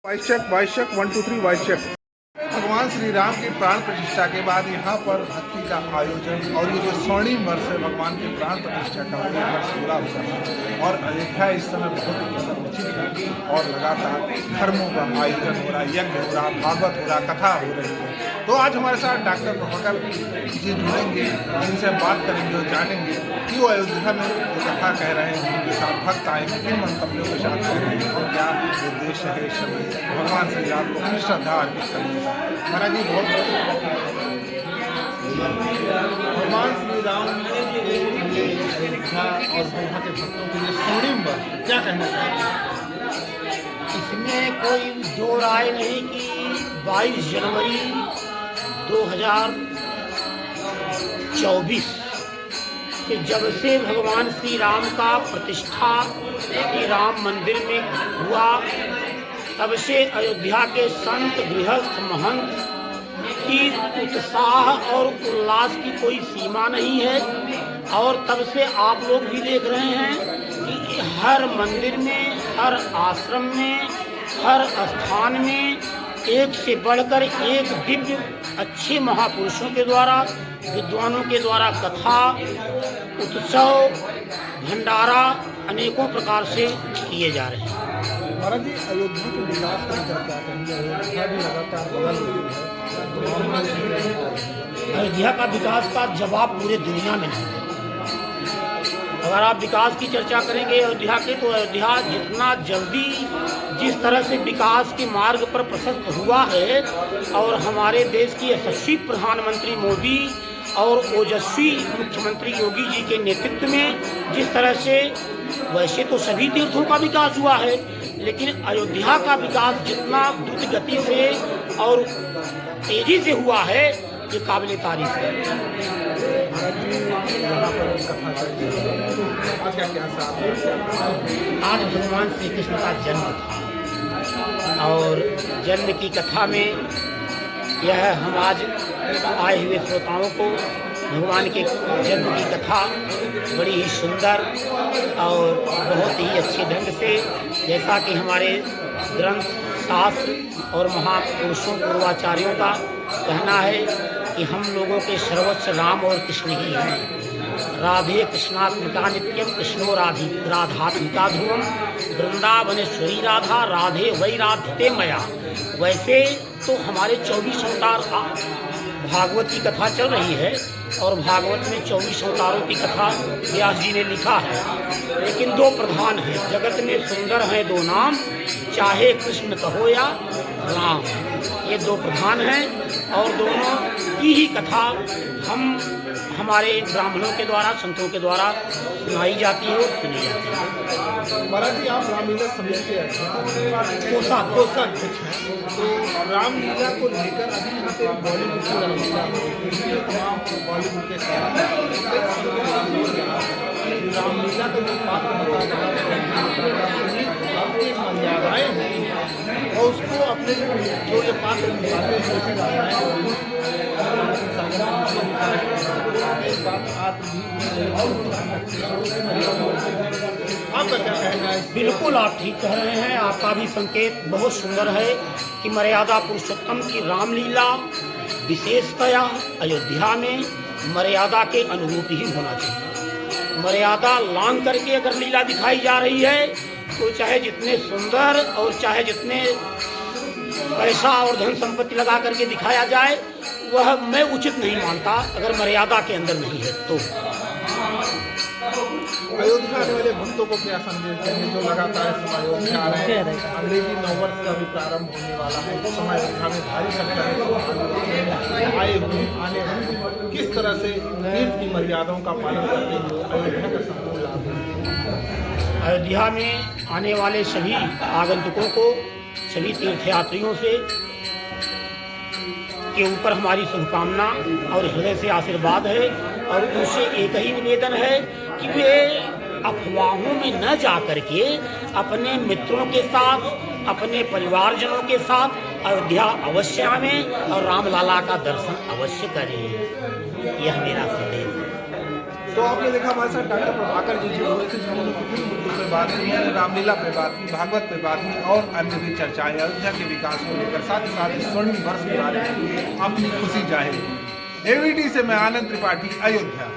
Vice check 1 2 3 vice check. भगवान श्री राम की प्राण प्रतिष्ठा के बाद यहाँ पर भक्ति का आयोजन और ये जो स्वर्णिम वर्ष है भगवान के प्राण प्रतिष्ठा का वो वर्ष पूरा होता है और अयोध्या इस समय बहुत ही संरक्षित है और लगातार धर्मों का आयोजन हो रहा है, यज्ञ हो रहा, भागवत हो रहा, कथा हो रही है। तो आज हमारे साथ डॉक्टर प्रभाकर जी जुड़ेंगे, जिनसे बात करेंगे और जानेंगे कि वो अयोध्या में जो कथा कह रहे हैं, उनके साथ भक्त आएंगे, किन मंतव्यों के साथ कह रहे हैं और क्या उद्देश्य है इस समय भगवान श्री राम को अपनी श्रद्धा अर्पित करने का। महाराज जी बहुत भगवान श्री राम अयोध्या और वहाँ के भक्तों के लिए स्वर्णिम वर्ष क्या कहना चाहिए? इसमें कोई दो राय नहीं कि 22 जनवरी 2024 के जब से भगवान श्री राम का प्रतिष्ठा श्री राम मंदिर में हुआ तब से अयोध्या के संत गृहस्थ महंत की उत्साह और उल्लास की कोई सीमा नहीं है। और तब से आप लोग भी देख रहे हैं कि हर मंदिर में, हर आश्रम में, हर स्थान में एक से बढ़कर एक दिव्य अच्छे महापुरुषों के द्वारा, विद्वानों के द्वारा कथा, उत्सव, भंडारा अनेकों प्रकार से किए जा रहे हैं। महाराज जी अयोध्या के विकास की चर्चा करेंगे। अयोध्या भी लगातार बदल रही है। अयोध्या का विकास का जवाब पूरे दुनिया में नहीं है। अगर आप विकास की चर्चा करेंगे अयोध्या के, तो अयोध्या जितना जल्दी जिस तरह से विकास के मार्ग पर प्रशस्त हुआ है और हमारे देश की यशस्वी प्रधानमंत्री मोदी और ओजस्वी मुख्यमंत्री योगी जी के नेतृत्व में जिस तरह से, वैसे तो सभी तीर्थों का विकास हुआ है, लेकिन अयोध्या का विकास जितना द्रुत गति से और तेजी से हुआ है ये काबिल तारीफ है। आज भगवान श्री कृष्ण का जन्म था और जन्म की कथा में यह हम आज आए हुए श्रोताओं को भगवान के जन्म की कथा बड़ी ही सुंदर और बहुत ही अच्छे ढंग से, जैसा कि हमारे ग्रंथ, शास्त्र और महापुरुषों पूर्वाचार्यों का कहना है कि हम लोगों के सर्वोच्च राम और कृष्ण ही हैं। राधे कृष्णात्मिका नित्यम कृष्णो राधात्मिका ध्रुवम वृंदावनेश्वरी राधा राधे वै राधते मया। वैसे तो हमारे 24 अवतार भागवत की कथा चल रही है और भागवत में 24 अवतारों की कथा व्यास जी ने लिखा है, लेकिन दो प्रधान हैं। जगत में सुंदर हैं दो नाम, चाहे कृष्ण कहो या राम, ये दो प्रधान हैं और दोनों की ही कथा हमारे ब्राह्मणों के द्वारा, संतों के द्वारा सुनाई जाती है और सुनी जाती है। महाराज जी आप रामलीला समिति के कोषाध्यक्ष हैं, तो रामलीला को लेकर अभी यहाँ पे बॉलीवुड की रामलीला तमाम बॉलीवुड के साथ रामलीला का जो पात्र आपकी मर्यादाएँ हैं और उसको अपने जो ये पात्र निभाते हैं आपका क्या कहना है? बिल्कुल आप ठीक कह रहे हैं। आपका भी संकेत बहुत सुंदर है कि मर्यादा पुरुषोत्तम की रामलीला विशेषतया अयोध्या में मर्यादा के अनुरूप ही होना चाहिए। मर्यादा लांघ करके अगर लीला दिखाई जा रही है तो चाहे जितने सुंदर और चाहे जितने पैसा और धन संपत्ति लगा करके दिखाया जाए, वह मैं उचित नहीं मानता अगर मर्यादा के अंदर नहीं है तो। अयोध्या आने वाले भक्तों को क्या संदेश देंगे जो लगातार अयोध्या आ रहे हैं? अंग्रेजी नववर्ष का भी प्रारंभ होने वाला है, तो समय अयोध्या में भारी संख्या में आए हुए आने हुए किस तरह से तीर्थ की मर्यादाओं का पालन करते हुए अयोध्या का संपूर्ण लाभ? अयोध्या में आने वाले सभी आगंतुकों को, सभी तीर्थयात्रियों से के ऊपर हमारी शुभकामना और हृदय से आशीर्वाद है और उनसे एक ही निवेदन है कि वे अफवाहों में न जा करके अपने मित्रों के साथ, अपने परिवारजनों के साथ अयोध्या अवश्य आवें और रामलला का दर्शन अवश्य करें। यह मेरा संदेश है। तो आपने देखा हमारे साथ डॉक्टर प्रभाकर जी जुड़े हुए थे, जिन्होंने विभिन्न मुद्दों पर बात की, उन्होंने रामलीला पे बात की, भागवत पे बात की और अन्य भी चर्चाएं अयोध्या के विकास को लेकर, साथ ही साथ इस स्वर्णिम वर्ष के बारे में अपनी खुशी जाहिर की। AVT से मैं आनंद त्रिपाठी, अयोध्या।